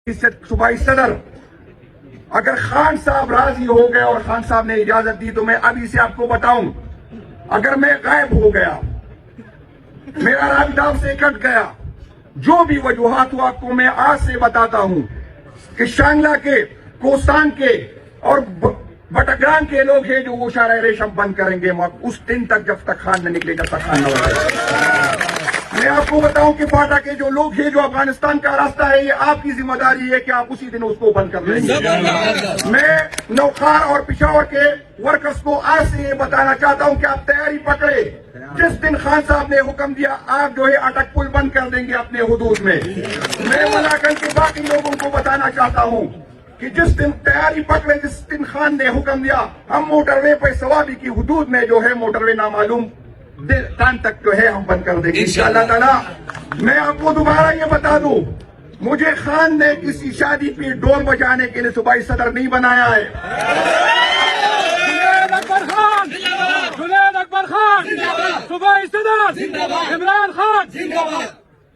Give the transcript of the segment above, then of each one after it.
صوبائی صدر اگر خان صاحب راضی ہو گئے اور خان صاحب نے اجازت دی تو میں ابھی سے آپ کو بتاؤں، اگر میں غائب ہو گیا، میرا رابطہ آپ سے کٹ گیا، جو بھی وجوہات ہو آپ کو میں آج سے بتاتا ہوں کہ شانگلہ کے، کوستان کے اور بٹگران کے لوگ ہیں جو وہ شارع ریشم بند کریں گے اس دن تک جب تک خان نہ نکلے، جب تک خان نہ بنے۔ میں آپ کو بتاؤں کہ فاٹا کے جو لوگ ہیں، جو افغانستان کا راستہ ہے، یہ آپ کی ذمہ داری ہے کہ آپ اسی دن اس کو بند کر دیں گے۔ میں نوخار اور پشاور کے ورکرز کو آج سے یہ بتانا چاہتا ہوں کہ آپ تیاری پکڑے، جس دن خان صاحب نے حکم دیا آپ جو ہے اٹک پل بند کر دیں گے اپنے حدود میں۔ میں ملاکنڈ کے باقی لوگوں کو بتانا چاہتا ہوں کہ جس دن تیاری پکڑے، جس دن خان نے حکم دیا ہم موٹر وے پہ سوابی کی حدود میں جو ہے موٹر وے نامعلوم ٹائم تک جو ہے ہم بند کر دیں گے انشاءاللہ تعالی۔ میں آپ کو دوبارہ یہ بتا دوں، مجھے خان نے کسی شادی پہ ڈول بجانے کے لیے صوبائی صدر نہیں بنایا ہے۔ جنید اکبر خان، جنید اکبر خان، صوبائی صدر عمران خان۔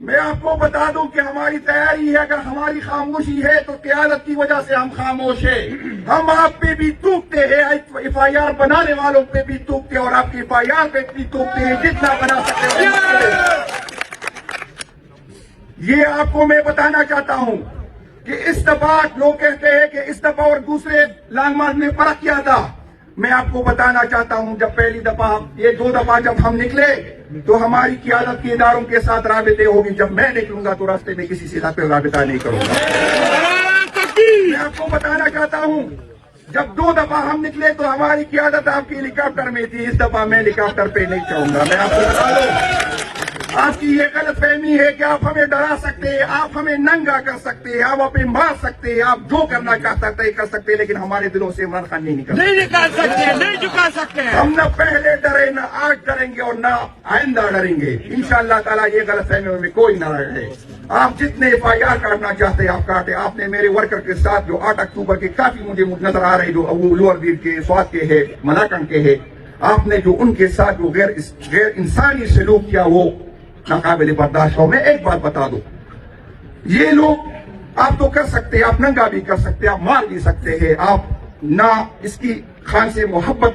میں آپ کو بتا دوں کہ ہماری تیاری ہے، اگر ہماری خاموشی ہے تو قیادت کی وجہ سے ہم خاموش ہیں۔ ہم آپ پہ بھی توکتے ہیں، ایف آئی آر بنانے والوں پہ بھی توکتے ہیں اور آپ کی ایف آئی آر پہ بھی توکتے ہیں، جتنا بنا سکتے ہیں۔ یہ آپ کو میں بتانا چاہتا ہوں کہ اس دفعہ لوگ کہتے ہیں کہ اس دفعہ اور دوسرے لانگ مارچ میں فرق کیا تھا۔ میں آپ کو بتانا چاہتا ہوں، جب پہلی دفعہ یہ دو دفعہ جب ہم نکلے تو ہماری قیادت کے اداروں کے ساتھ رابطے ہوگی، جب میں نکلوں گا تو راستے میں کسی سے رابطہ نہیں کروں گا۔ میں آپ کو بتانا چاہتا ہوں، جب دو دفعہ ہم نکلے تو ہماری قیادت آپ کی ہیلی کاپٹر میں تھی، اس دفعہ میں ہیلی کاپٹر پہ نہیں چاہوں گا۔ میں آپ کو بتا دوں، آپ کی یہ غلط فہمی ہے کہ آپ ہمیں ڈرا سکتے ہیں، آپ ہمیں ننگا کر سکتے ہیں، آپ ہمیں مار سکتے ہیں، آپ جو کرنا چاہتا ہے کر سکتے ہیں، لیکن ہمارے دلوں سے عمران خان نہیں نکل سکتے، نہیں جھکا سکتے۔ ہم نہ پہلے ڈرے، نہ آج ڈریں گے اور نہ آئندہ ڈریں گے انشاءاللہ تعالی۔ یہ غلط فہمیوں میں کوئی نہ رہے۔ آپ جتنے ایف آئی آر کاٹنا چاہتے ہیں آپ کاٹے۔ آپ نے میرے ورکر کے ساتھ جو 8 اکتوبر کے کافی مجھے نظر آ رہے جو لوور دیر کے، سوات کے ہے، ملاکنڈ کے ہے، آپ نے جو ان کے ساتھ جو غیر انسانی سلوک کیا وہ ناقابل برداشت ہو۔ میں ایک بات بتا دوں، یہ لوگ آپ تو کر سکتے ہیں، آپ ننگا بھی کر سکتے ہیں، آپ مار بھی سکتے ہیں، آپ نہ اس کی خان سے محبت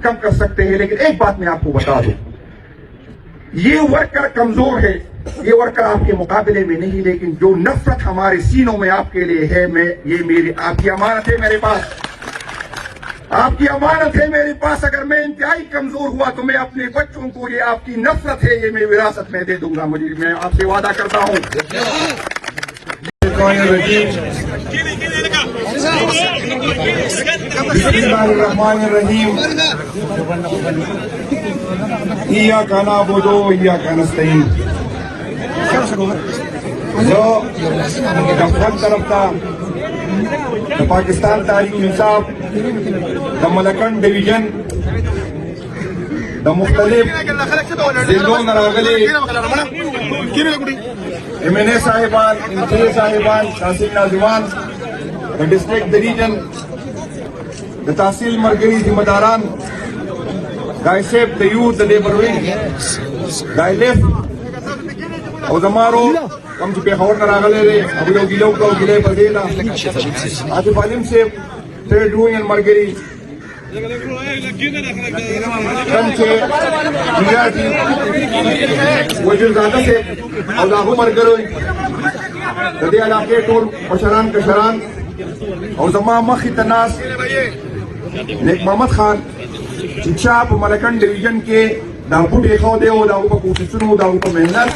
کم کر سکتے ہیں، لیکن ایک بات میں آپ کو بتا دوں، یہ ورکر کمزور ہے، یہ ورکر آپ کے مقابلے میں نہیں، لیکن جو نفرت ہمارے سینوں میں آپ کے لیے ہے، یہ میری آپ کی امانت ہے میرے پاس، آپ کی امانت ہے میرے پاس۔ اگر میں انتہائی کمزور ہوا تو میں اپنے بچوں کو یہ آپ کی نفرت ہے یہ میں وراثت میں دے دوں گا، میں آپ سے وعدہ کرتا ہوں۔ بسم اللہ الرحمن الرحیم، ایاک نعبد و ایاک نستعین۔ جو دفن طرف تھا پاکستان تحریک انصاف دا ملکنڈ ڈویژن دا مختلف ضلعوں میں راغلے ایم این اے صاحبان، انچارج صاحبان، تحصیل ناظمان، دا ڈسٹرکٹ دا ریجن، دا تحصیل مرکزی ذمہ داران، دا ایسیب دا یوتھ دا لیبر ونگ، دا لیفٹ او زمارو کم چی پیخور نراغلے رے ابو یو گیلو کا گلے پر دینا آصف علیم سے ٹریڈ یونین مرگری کم چے میراٹی وزیر زادہ سے اوزاہو مرگروی دے علاقے ٹول مشران کشران او زمان مخی تناس نیک محمد خان چاپ ملکنڈ ڈویژن کے داؤ پہ خو دے او داؤ پہ کوششنو داؤ پہ محنت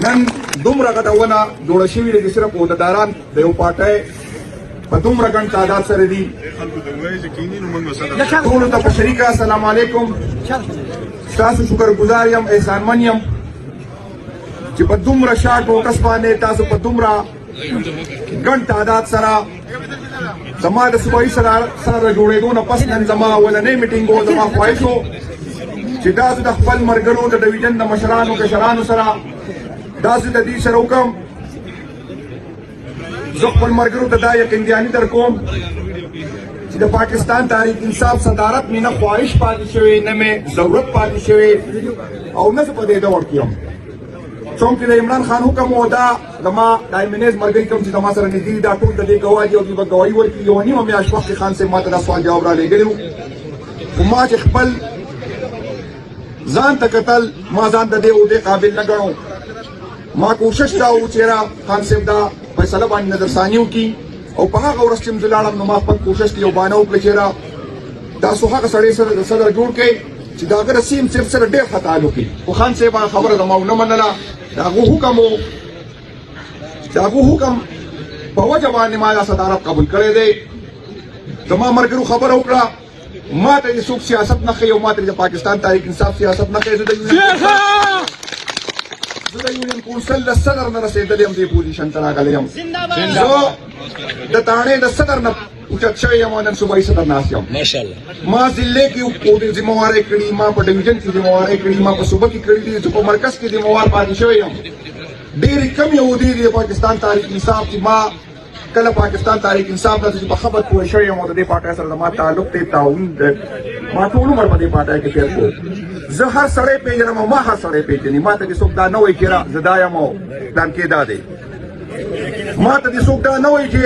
نن دومره غټونه جوړه شوې ده چې صرف عہدیداران د یو پارټۍ په دومره ګڼ تعداد سره دي۔ ټولو ته په شریکه السلام علیکم، ستاسو شکرګزار یم، احسانمن یم چې په دومره شارټ نوټس باندې تاسو په دومره ګڼ تعداد سره زما د صوبایي سره د جوړېدو نه پس نن زما اولنۍ میټینګ و، زما خواهش و چې تاسو د خپل ملګرو د ډویژن د مشرانو کشرانو سره داسې د دې سره وکړم، زه خپل ملګرو ته دا یقین دهاني درکوم چې د پاکستان تحریک انصاف صدارت مې نه خواهش پاتې شوی، نه مې ضرورت پاتې شوی او نه زه په دې دور کې یم چونکہ د عمران خان حکم و دا زما د ایمنیز مرګی کوم چې زما سره نږدې دي دا ټول د دې ګواهي او دوی به ګواهي ورکړي. یوه نیمه میاشت وخت خان صاحب ما ته دا سوال جواب را لېږلی و، خو ما چې خپل ځان ته کتل ما ځان د دې عہدې قابل نه ګڼو. ما کوشش دا و چې را خان صاحب دا فیصله باندې نظرثاني وکړي او په هغه ورځ چې زه لاړم نو ما خپل کوشش کې یو بانه وکړه چې را دا څو هغه سړی سره د صدر جوړ کړي چې د هغه رسیم صاحب سره ډېر ښه تعلق وي. خو خان صاحب هغه خبره زما ونه منله. د هغه حکم و د هغه حکم په وجه باندې ما دا صدارت قبول کړی دی. زما ملګرو خبره وکړه ما ته دې څوک سیاست نه ښیي او ما ته د پاکستان تحریک انصاف سیاست نه ښیي. زه د یونین کونسل د صدر نه رسېدلی یم دې پوزیشن ته راغلی یم. زه د تاڼې د صدر نه اوچت شوی یم او نن صوبایي صدر ناست یم. ما ضلع کې عہدې ذمہوارۍ کړي، ما په ډویژن کې ذمہوارۍ کړي، ما په صوبه کې کړي دي، زه په مرکز کې ذمہوار پاتې شوی یم. ډېرې کمې عہدې دي د پاکستان تحریک انصاف چې ما کله پاکستان تحریک انصاف نه چې په خبر پوه شوی یم او د دې پارټۍ سره زما تعلق دی، تعاون دی. ما ټول عمر په دې پارټۍ کې تېر کړو. زه هر سړی پېژنم او ما هر سړی پېژني. ما ته دې څوک دا نه وایي چې را زه دا یم او پلان کې دا دی. ما ته دې څوک دا نه وایي چې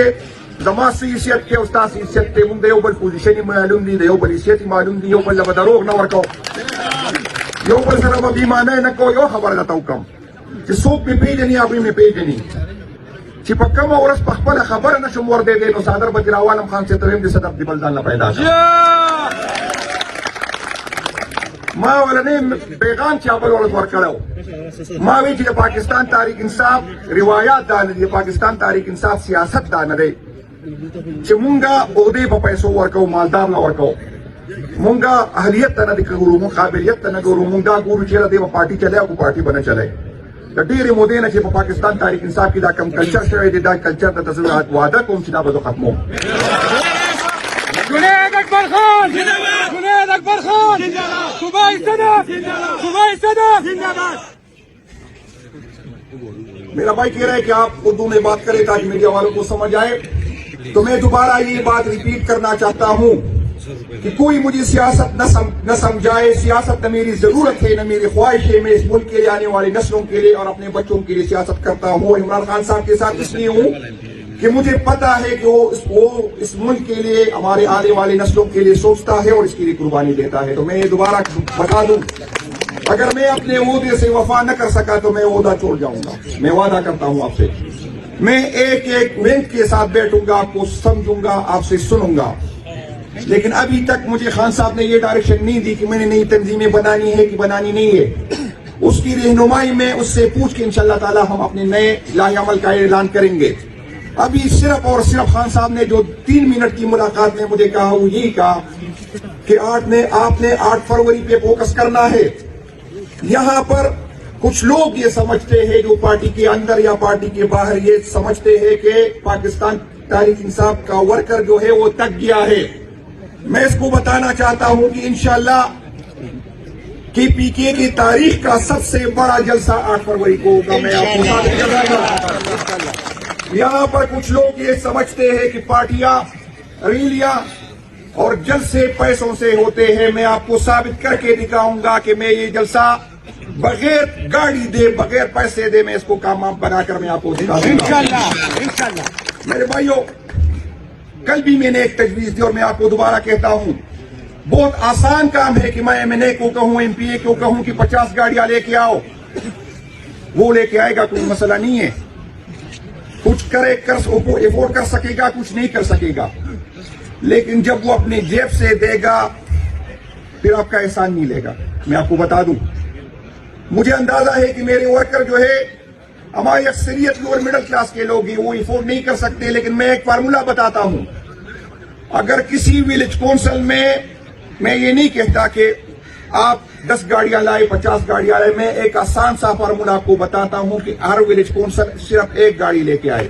زما څه حیثیت کې او ستاسو حیثیت کې. موږ د یو بل پوزیشن معلوم دي، د یو بل حیثیت معلوم دي، یو بل له به دروغ نه ورکوو، یو بل سره به بېایمانۍ نه کوو. یو خبره درته وکړم چې څوک مې پېژني هغوی مې پېژني چې په کومه ورځ په خپله خبره نه شم وردېدی نو څادر به دې راوالم خان صاحب ته ویم د صدر د بل ځان نه پیدا شم. ما ولنې پیغام چا بل ورځ ورکړی ما وی چې د پاکستان تحریک انصاف روایات دا نه دي، د پاکستان تحریک انصاف سیاست دا نه دی چې مونږه عہدې په پیسو ورکوو، مالدار نه ورکوو. مونږه اهلیت ته نه ګورو، مونږ قابلیت ته نه ګورو. مونږ دا ګورو چې دی به پارټي چلی او پارټي به نه چلی. د ډېرې مودې نه چې په پاکستان تحریک انصاف کې دا کم کلچر شوی دی، دا کلچر ته زه وعده کوم چې دا به زه ختموم. جنید اکبر خان جنید اکبر خان صوبائی صدر صوبائی صدر زندہ باد. میرا بھائی کہہ رہا ہے کہ آپ اردو میں بات کریں تاکہ میڈیا والوں کو سمجھ آئے. تو میں دوبارہ یہ بات ریپیٹ کرنا چاہتا ہوں کہ کوئی مجھے سیاست نہ سمجھائے. سیاست نہ میری ضرورت ہے نہ میری خواہش ہے. میں اس ملک کے لیے آنے والے نسلوں کے لیے اور اپنے بچوں کے لیے سیاست کرتا ہوں. عمران خان صاحب کے ساتھ اس لیے ہوں کہ مجھے پتا ہے کہ وہ اس ملک کے لیے ہمارے آنے والے نسلوں کے لیے سوچتا ہے اور اس کے لیے قربانی دیتا ہے. تو میں دوبارہ بتا دوں اگر میں اپنے عہدے سے وفا نہ کر سکا تو میں عہدہ چھوڑ جاؤں گا. میں وعدہ کرتا ہوں آپ سے. میں ایک ایک منٹ کے ساتھ بیٹھوں گا، آپ کو سمجھوں گا، آپ سے سنوں گا. لیکن ابھی تک مجھے خان صاحب نے یہ ڈائریکشن نہیں دی کہ میں نے نئی تنظیمیں بنانی ہے کہ بنانی نہیں ہے. اس کی رہنمائی میں اس سے پوچھ کے انشاءاللہ تعالی ہم اپنے نئے لاہ عمل کا اعلان کریں گے. ابھی صرف اور صرف خان صاحب نے جو 3 منٹ کی ملاقات میں مجھے کہا وہ یہی کہا کہ آپ نے 8 فروری پہ فوکس کرنا ہے. یہاں پر کچھ لوگ یہ سمجھتے ہیں جو پارٹی کے اندر یا پارٹی کے باہر یہ سمجھتے ہیں کہ پاکستان تحریک انصاف کا ورکر جو ہے وہ تک گیا ہے. میں اس کو بتانا چاہتا ہوں کہ انشاءاللہ کے پی کے کی تاریخ کا سب سے بڑا جلسہ 8 فروری کو ہوگا. میں آپ کو ثابت کراؤں گا. یہاں پر کچھ لوگ یہ سمجھتے ہیں کہ پارٹیاں ریلیاں اور جلسے پیسوں سے ہوتے ہیں. میں آپ کو ثابت کر کے دکھاؤں گا کہ میں یہ جلسہ بغیر گاڑی دے بغیر پیسے دے میں اس کو کام بنا کر میں آپ کو دکھاؤں گا. میرے بھائیوں کل بھی میں نے ایک تجویز دی اور میں آپ کو دوبارہ کہتا ہوں بہت آسان کام ہے کہ میں ایم این اے کو کہوں، ایم پی اے کو کہوں کہ 50 گاڑیاں لے کے آؤ. وہ لے کے آئے گا کوئی مسئلہ نہیں ہے. کچھ افورڈ کر سکے گا، کچھ نہیں کر سکے گا. لیکن جب وہ اپنے جیب سے دے گا پھر آپ کا احسان نہیں لے گا. میں آپ کو بتا دوں مجھے اندازہ ہے کہ میرے ورکر جو ہے ہماری اکثریت لوور مڈل کلاس کے لوگ ہیں، وہ افورڈ نہیں کر سکتے. لیکن میں ایک فارمولہ بتاتا ہوں. اگر کسی ولیج کونسل میں یہ نہیں کہتا کہ آپ 10 گاڑیاں لائے 50 گاڑیاں لائے. میں ایک آسان سا فارمولہ آپ کو بتاتا ہوں کہ ہر ولیج کونسل صرف 1 گاڑی لے کے آئے.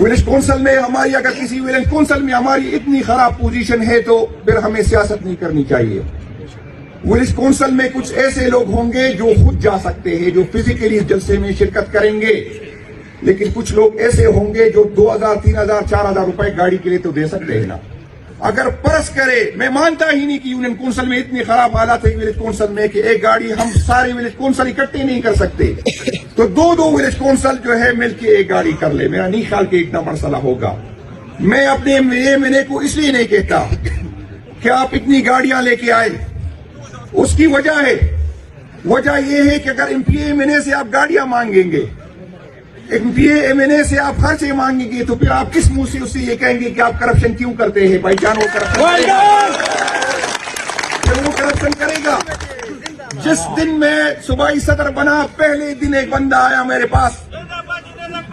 ولیج کونسل میں ہماری اگر کسی ولیج کونسل میں ہماری اتنی خراب پوزیشن ہے تو پھر ہمیں سیاست نہیں کرنی چاہیے. ولیج کونسل میں کچھ ایسے لوگ ہوں گے جو خود جا سکتے ہیں، جو فزیکلی اس جلسے میں شرکت کریں گے. لیکن کچھ لوگ ایسے ہوں گے جو 2000 3000 4000 روپے گاڑی کے لیے تو دے سکتے ہیں نا. اگر پرس کرے، میں مانتا ہی نہیں کہ یونین کونسل میں اتنی خراب حالات ہے ولیج کونسل میں کہ ایک گاڑی ہم سارے ولیج کونسل اکٹھے نہیں کر سکتے، تو دو ولیج کونسل جو ہے مل کے ایک گاڑی کر لے. میرا نہیں خیال کہ اتنا مسئلہ ہوگا. میں اپنے ایم این اے کو اس لیے نہیں کہتا کہ آپ اتنی گاڑیاں لے کے آئے، اس کی وجہ یہ ہے کہ اگر ایم پی ایم این اے سے آپ گاڑیاں مانگیں گے، ایم پی ایم این اے سے آپ خرچے مانگیں گے، تو پھر آپ کس منہ سے اس سے یہ کہیں گے کہ آپ کرپشن کیوں کرتے ہیں؟ بھائی جان، وہ کرپشن کرے گا. جس دن میں صوبائی صدر بنا، پہلے دن ایک بندہ آیا میرے پاس،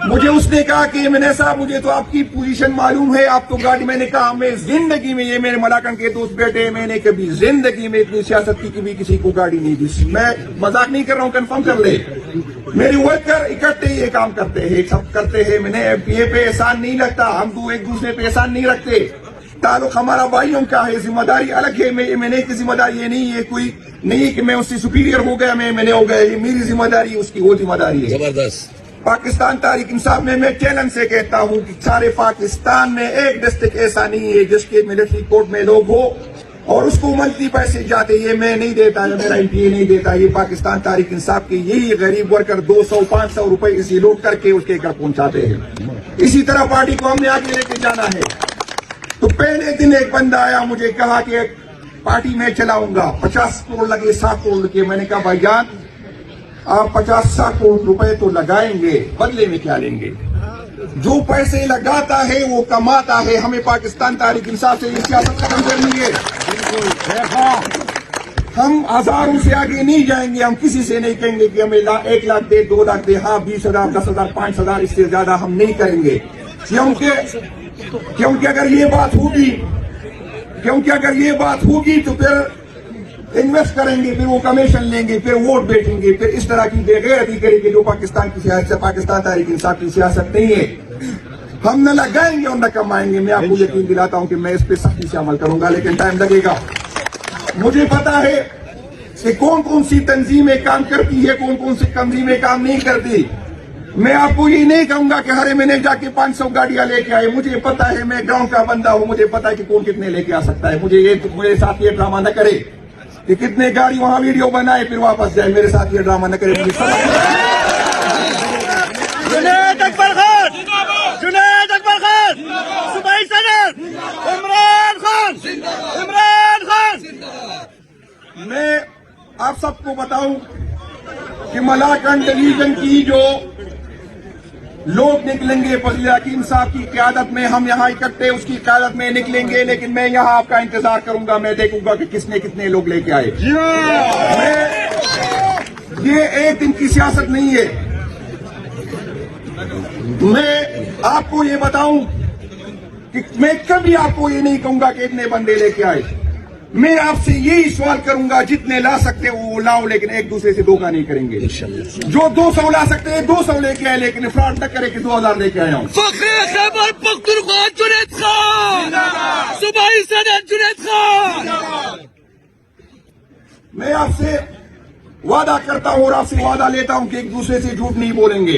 مجھے اس نے کہا کہ ایم این اے صاحب مجھے تو آپ کی پوزیشن معلوم ہے، آپ تو گاڑی. میں نے کہا میں زندگی میں، یہ میرے ملاکن کے دوست بیٹھے، میں نے کبھی زندگی میں اتنی سیاست کی کبھی کسی کو گاڑی نہیں دی. میں مذاق نہیں کر رہا ہوں، کنفرم کر لے. میری ورکر اکٹھے یہ کام کرتے ہیں، سب کرتے ہیں. میں نے یہ پہ احسان نہیں رکھتا، ہم تو ایک دوسرے پہ احسان نہیں رکھتے. تعلق ہمارا بھائیوں کا ہے، ذمہ داری الگ ہے. میں نے کی ذمہ داری یہ نہیں ہے، کوئی نہیں کہ میں اس سے سپیریئر ہو گیا، میں نے ہو گیا. یہ میری ذمہ داری، اس کی وہ ذمہ داری ہے. زبردست. پاکستان تحریک انصاف میں چیلنج سے کہتا ہوں کہ سارے پاکستان میں ایک ڈسٹرکٹ ایسا نہیں ہے جس کے ملٹری کورٹ میں لوگ ہو اور اس کو منتھلی پیسے جاتے. یہ میں نہیں دیتا، یہ میرا ایم پی اے نہیں دیتا. یہ پاکستان تحریک انصاف کے یہی غریب ورکر 200-500 روپے اسی لوٹ کر کے اس کے گھر پہنچاتے ہیں. اسی طرح پارٹی کو ہم نے آگے لے کے جانا ہے. تو پہلے دن ایک بندہ آیا، مجھے کہا کہ پارٹی میں چلاؤں گا، 50 کروڑ لگے، 7 کروڑ لگے. میں نے کہا بھائی جان، آپ 50-60 کروڑ روپے تو لگائیں گے، بدلے میں کیا لیں گے؟ جو پیسے لگاتا ہے وہ کماتا ہے. ہمیں پاکستان تحریک انصاف سے یہ سیاست ختم کرنی ہے. ہم ہزاروں سے آگے نہیں جائیں گے. ہم کسی سے نہیں کہیں گے کہ ہمیں 1 لاکھ دے، 2 لاکھ دے. ہاں 20,000، 10,000، 5,000، اس سے زیادہ ہم نہیں کریں گے. کیونکہ اگر یہ بات ہوگی تو پھر انویسٹ کریں گے، پھر وہ کمیشن لیں گے، پھر ووٹ بیٹھیں گے، پھر اس طرح کی بے غیرتی کریں گے جو پاکستان کی سیاست، پاکستان تحریک انصاف کی سیاست نہیں ہے. ہم نہ لگائیں گے اور نہ کمائیں گے. میں آپ کو یقین دلاتا ہوں کہ میں اس پہ سختی سے عمل کروں گا، لیکن ٹائم لگے گا. مجھے پتا ہے کہ کون سی تنظیمیں کام کرتی ہے، کون سی تنظیمیں کام نہیں کرتی. میں آپ کو یہ نہیں کہوں گا کہ ہر مہینے جا کے 500 گاڑیاں لے کے آئے. مجھے پتا ہے، میں گراؤنڈ کا بندہ ہوں، مجھے پتا ہے کہ کون کتنے لے کے آ سکتا ہے. میرے ساتھ یہ ڈرامہ نہ کرے کہ کتنے گاڑی وہاں ویڈیو بنائے پھر واپس جائے. میرے ساتھ یہ ڈرامہ نہ کرے. جنید اکبر خان، جنید اکبر خان، صوبائی صدر عمران خان. میں آپ سب کو بتاؤں کہ ملاکنڈ ڈویژن کی جو لوگ نکلیں گے فضل حکیم صاحب کی قیادت میں، ہم یہاں اکٹھے اس کی قیادت میں نکلیں گے. لیکن میں یہاں آپ کا انتظار کروں گا، میں دیکھوں گا کہ کتنے لوگ لے کے آئے. یہ ایک دن کی سیاست نہیں ہے. میں آپ کو یہ بتاؤں کہ میں کبھی آپ کو یہ نہیں کہوں گا کہ اتنے بندے لے کے آئے. میں آپ سے یہی سوال کروں گا، جتنے لا سکتے وہ لاؤ، لیکن ایک دوسرے سے دھوکہ نہیں کریں گے. جو 200 لا سکتے ہیں 200 لے کے آئے، لیکن افراط نہ کرے کہ 2000 لے کے آیا ہوں. فخر خیبر پختونخوا جنید خان، صوبائی صدر جنید خان. میں آپ سے وعدہ کرتا ہوں اور آپ سے وعدہ لیتا ہوں کہ ایک دوسرے سے جھوٹ نہیں بولیں گے،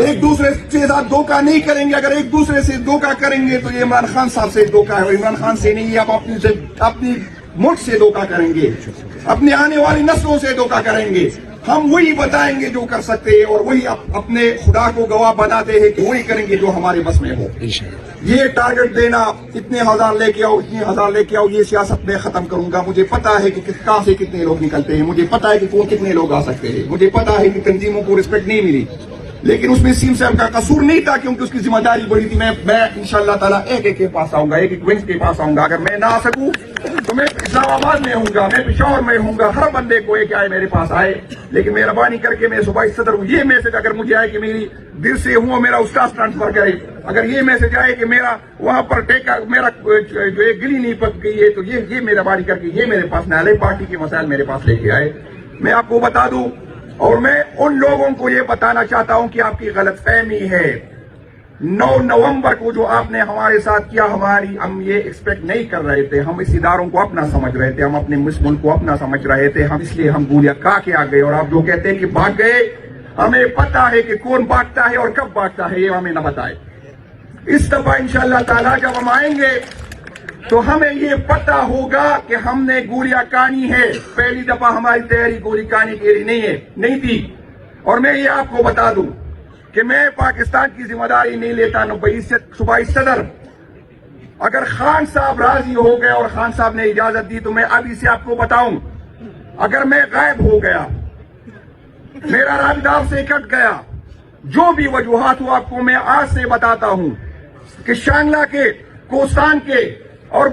ایک دوسرے سے ساتھ دھوکہ نہیں کریں گے. اگر ایک دوسرے سے دھوکہ کریں گے تو یہ عمران خان صاحب سے دھوکہ ہے. عمران خان سے نہیں، آپ اپنی ملک سے دھوکہ کریں گے، اپنے آنے والی نسلوں سے دھوکہ کریں گے. ہم وہی بتائیں گے جو کر سکتے ہیں، اور وہی اپنے خدا کو گواہ بناتے ہیں کہ وہی کریں گے جو ہمارے بس میں ہو. یہ ٹارگٹ دینا، اتنے ہزار لے کے آؤ، اتنے ہزار لے کے آؤ، یہ سیاست میں ختم کروں گا. مجھے پتا ہے کہ کہاں سے کتنے لوگ نکلتے ہیں، مجھے پتا ہے کہ کون کتنے لوگ آ سکتے ہیں، مجھے پتا ہے کہ تنظیموں کو رسپیکٹ نہیں ملی. لیکن اس میں سیم صاحب کا قصور نہیں تھا، کیونکہ اس کی ذمہ داری بڑی تھی. میں انشاءاللہ تعالیٰ ایک کے پاس آؤں گا، ایک ونچ کے پاس آؤں گا. اگر میں نہ آ سکوں تو میں اسلام آباد میں ہوں گا، میں پشاور میں ہوں گا. ہر بندے کو ایک آئے میرے پاس آئے، لیکن مہربانی کر کے میں صوبائی صدر ہوں. یہ میسج اگر مجھے آئے کہ میری دل سے ہوں، میرا استاذ ٹرانسفر کرے. اگر یہ میسج آئے کہ میرا وہاں پر میرا جو ایک گلی نہیں پک گئی ہے، تو یہ مہربانی کر کے یہ میرے پاس نہ آئے. پارٹی کے مسائل میرے پاس لے کے آئے. میں آپ کو بتا دوں، اور میں ان لوگوں کو یہ بتانا چاہتا ہوں کہ آپ کی غلط فہمی ہے. 9 نومبر کو جو آپ نے ہمارے ساتھ کیا، ہم یہ ایکسپیکٹ نہیں کر رہے تھے. ہم اس اداروں کو اپنا سمجھ رہے تھے، ہم اپنے ملک کو اپنا سمجھ رہے تھے. اس لیے ہم گولیاں کھا کے آ گئے. اور آپ جو کہتے ہیں کہ بھاگ گئے، ہمیں پتا ہے کہ کون بھاگتا ہے اور کب بھاگتا ہے، یہ ہمیں نہ بتائے. اس دفعہ انشاءاللہ تعالیٰ جب ہم آئیں گے تو ہمیں یہ پتہ ہوگا کہ ہم نے گولیاں کانی ہے. پہلی دفعہ ہماری تیاری گولی کانی کے لیے نہیں تھی. اور میں یہ آپ کو بتا دوں کہ میں پاکستان کی ذمہ داری نہیں لیتا نہ صوبائی صدر. اگر خان صاحب راضی ہو گئے اور خان صاحب نے اجازت دی تو میں ابھی سے آپ کو بتاؤں, اگر میں غائب ہو گیا, میرا رابطہ آپ سے کٹ گیا, جو بھی وجوہات ہو آپ کو میں آج سے بتاتا ہوں کہ شانگلہ کے, کوستان کے اور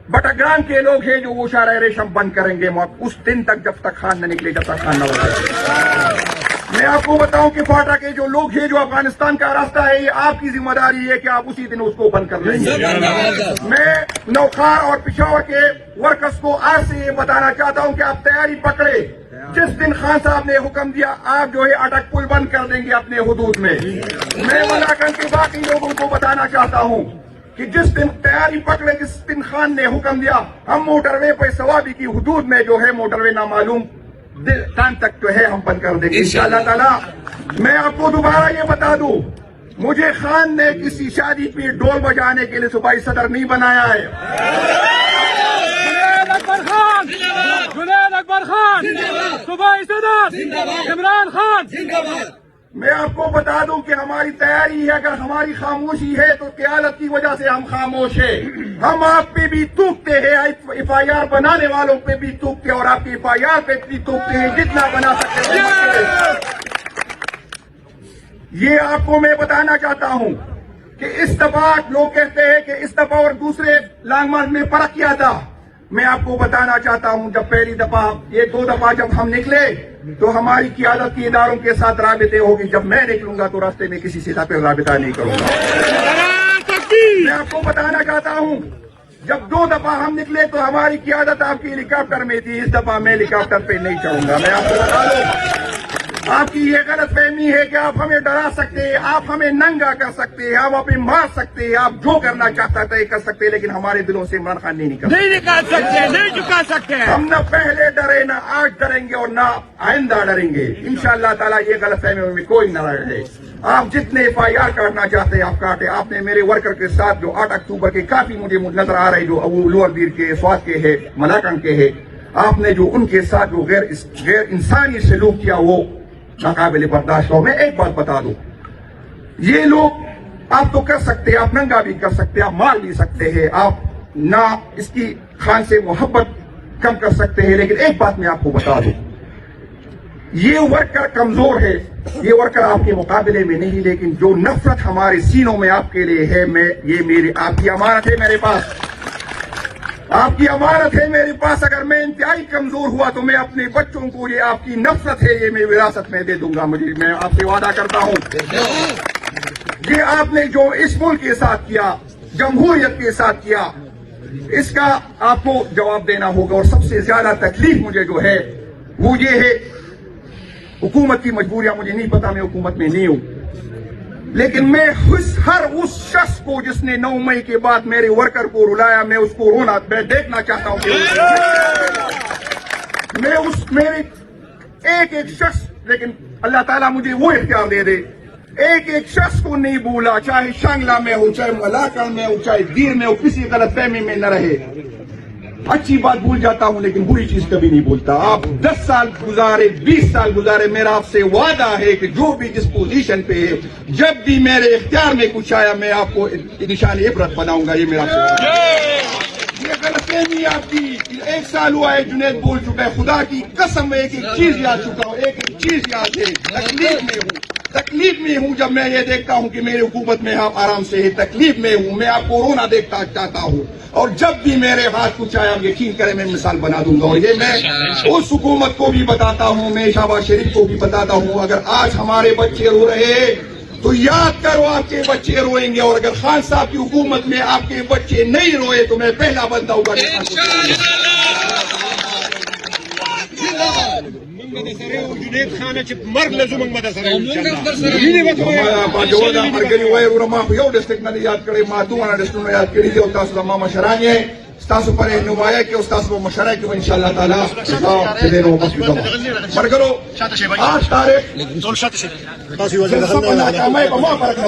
بٹگران کے لوگ ہیں جو وہ شارع ریشم بند کریں گے اس دن تک جب تک خان نہ نکلے, جب تک خان نہ ہو. میں آپ کو بتاؤں کہ فاٹا کے جو لوگ ہیں, جو افغانستان کا راستہ ہے, یہ آپ کی ذمہ داری ہے کہ آپ اسی دن اس کو بند کر لیں گے. میں نوخار اور پشاور کے ورکرز کو آج سے یہ بتانا چاہتا ہوں کہ آپ تیاری پکڑے. جس دن خان صاحب نے حکم دیا آپ جو ہے اٹک پل بند کر دیں گے اپنے حدود میں. میں ملاکنڈ کے باقی لوگوں کو بتانا چاہتا ہوں کہ جس دن تیاری پکڑے, جس دن خان نے حکم دیا, ہم موٹر وے پہ سوابی کی حدود میں جو ہے موٹر وے نامعلوم ٹائم تک جو ہے ہم بند کر دیں گے انشاءاللہ تعالی. میں آپ کو دوبارہ یہ بتا دوں, مجھے خان نے کسی شادی پہ ڈول بجانے کے لیے صوبائی صدر نہیں بنایا ہے. جنید اکبر خان, جنید اکبر خان, صوبائی صدر عمران خان. میں آپ کو بتا دوں کہ ہماری تیاری ہے. اگر ہماری خاموشی ہے تو قیادت کی وجہ سے ہم خاموش ہیں. ہم آپ پہ بھی توکتے ہیں, ایف آئی آر بنانے والوں پہ بھی توکتے ہیں, اور آپ کی ایف آئی آر پہ بھی توکتے ہیں. جتنا بنا سکتے ہیں. یہ آپ کو میں بتانا چاہتا ہوں کہ اس دفعہ لوگ کہتے ہیں کہ اس دفعہ اور دوسرے لانگ مارچ میں فرق کیا تھا. میں آپ کو بتانا چاہتا ہوں, جب پہلی دفعہ, یہ 2 دفعہ جب ہم نکلے تو ہماری قیادت کے اداروں کے ساتھ رابطے ہوگی. جب میں نکلوں گا تو راستے میں کسی سے پہ رابطہ نہیں کروں گا. میں آپ کو بتانا چاہتا ہوں, جب 2 دفعہ ہم نکلے تو ہماری قیادت آپ کی ہیلی کاپٹر میں تھی. اس دفعہ میں ہیلی کاپٹر پہ نہیں چڑھوں گا. میں آپ کو بتا دوں, آپ کی یہ غلط فہمی ہے کہ آپ ہمیں ڈرا سکتے ہیں, آپ ہمیں ننگا کر سکتے ہیں, آپ ہمیں مار سکتے ہیں, آپ جو کرنا چاہتا ہے کر سکتے ہیں, لیکن ہمارے دلوں سے عمران خان نہیں نکال سکتے, نہیں چکا سکتے. ہم نہ پہلے ڈرے, نہ آج ڈریں گے, اور نہ آئندہ ڈریں گے انشاءاللہ تعالیٰ. یہ غلط فہمی میں کوئی نہ رہے. آپ جتنے ایف آئی آر کاٹنا چاہتے ہیں آپ کاٹے. آپ نے میرے ورکر کے ساتھ جو 8 اکتوبر کے کافی مجھے نظر آ رہے جو لوور دیر کے, سوات کے ہے, ملاکنڈ کے ہے, آپ نے جو ان کے ساتھ جو غیر انسانی سلوک کیا وہ ناقابل برداشت ہو. میں ایک بات بتا دوں, یہ لوگ آپ تو کر سکتے ہیں, آپ ننگا بھی کر سکتے ہیں, آپ مار بھی سکتے ہیں, آپ نہ اس کی خان سے محبت کم کر سکتے ہیں, لیکن ایک بات میں آپ کو بتا دوں, یہ ورکر کمزور ہے, یہ ورکر آپ کے مقابلے میں نہیں, لیکن جو نفرت ہمارے سینوں میں آپ کے لیے ہے, یہ آپ کی امانت ہے میرے پاس, آپ کی امانت ہے میرے پاس. اگر میں انتہائی کمزور ہوا تو میں اپنے بچوں کو, یہ آپ کی نفرت ہے, یہ میں وراثت میں دے دوں گا. میں آپ سے وعدہ کرتا ہوں, یہ آپ نے جو اس ملک کے ساتھ کیا, جمہوریت کے ساتھ کیا, اس کا آپ کو جواب دینا ہوگا. اور سب سے زیادہ تکلیف مجھے جو ہے وہ یہ ہے, حکومت کی مجبوریاں مجھے نہیں پتا, میں حکومت میں نہیں ہوں, لیکن میں ہر اس شخص کو جس نے 9 مئی کے بعد میرے ورکر کو رلایا, میں اس کو رونا, میں دیکھنا چاہتا ہوں کہ میں میرے ایک شخص, لیکن اللہ تعالیٰ مجھے وہ اختیار دے دے, ایک شخص کو نہیں بھولا, چاہے شانگلہ میں ہو, چاہے ملاکنڈ میں ہو, چاہے دیر میں ہو, کسی غلط فہمی میں نہ رہے. اچھی بات بھول جاتا ہوں لیکن بری چیز کبھی نہیں بھولتا. آپ 10 سال گزارے, 20 سال گزارے, میرا آپ سے وعدہ ہے کہ جو بھی جس پوزیشن پہ ہے, جب بھی میرے اختیار میں کچھ آیا میں آپ کو نشان عبرت بناؤں گا. یہ میرا یہ غلط فہمی آپ کی. 1 سال ہوا ہے, جنید بول چکا ہے, خدا کی قسم ایک چیز یاد چکا ہوں, ایک چیز یاد ہے, تکلیف میں ہوں جب میں یہ دیکھتا ہوں کہ میری حکومت میں آپ آرام سے ہے. تکلیف میں ہوں, میں آپ کو رونا دیکھتا چاہتا ہوں, اور جب بھی میرے ہاتھ کچھ آیا یقین کریں میں مثال بنا دوں گا. اور یہ میں اس حکومت کو بھی بتاتا ہوں, میں شہباز شریف کو بھی بتاتا ہوں, اگر آج ہمارے بچے رو رہے ہیں تو یاد کرو آپ کے بچے روئیں گے, اور اگر خان صاحب کی حکومت میں آپ کے بچے نہیں روئے تو میں پہلا بندہ ہوگا. جنید خان چې مرګ لزوم مدرسره یو ډیسټریکټ نه یاد کړی, ما 2 ډیسټریکټونه یاد کړي دي, او تاسو زما مشران یې. استاسو پر نمایاں کہ استاسو کو مشورہ کہ انشاءاللہ تعالی دے دو بس پر کرو 8 تاریخ سب اللہ کا میں بما فرق نہ